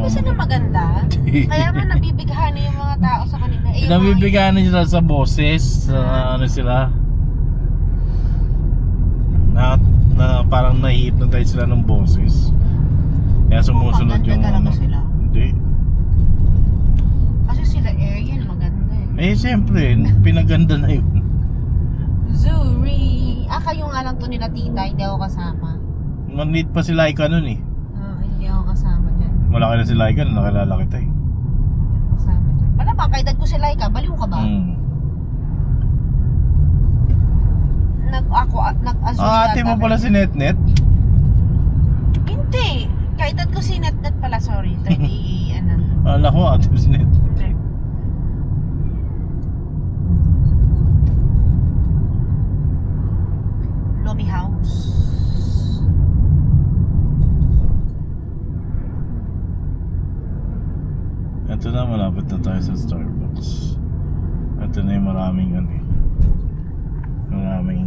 ba sila maganda? Kaya nga nabibighani yung mga tao sa kanila. Eh, yung mga- Nabibigyan sila sa boses, sa ano sila. Na parang nai-hypnotize sila ng boses. Kaya sumusunod maganda yung talaga ano. sila. Hindi. Kasi sila Ariel maganda eh. Eh siyempre, pinaganda na yun. Zuri! Kayo nga lang to nila tita, hindi ako kasama. Maliit pa si Laika nun eh. Hindi ako kasama dyan. Malaki na si Laika, nakilala kita eh. Hindi ako kasama dyan. Malamang, kaedad ko si Laika, baliw ka ba? Nag-azul Ate mo pala si Netnet? Hindi. Kaedad ko si Netnet pala, sorry. 30, ano. Ala ko, ate mo si Netnet. Hindi. Lobby House. Ito na, malapit na tayo sa Starbucks. Ito na yung maraming ano eh.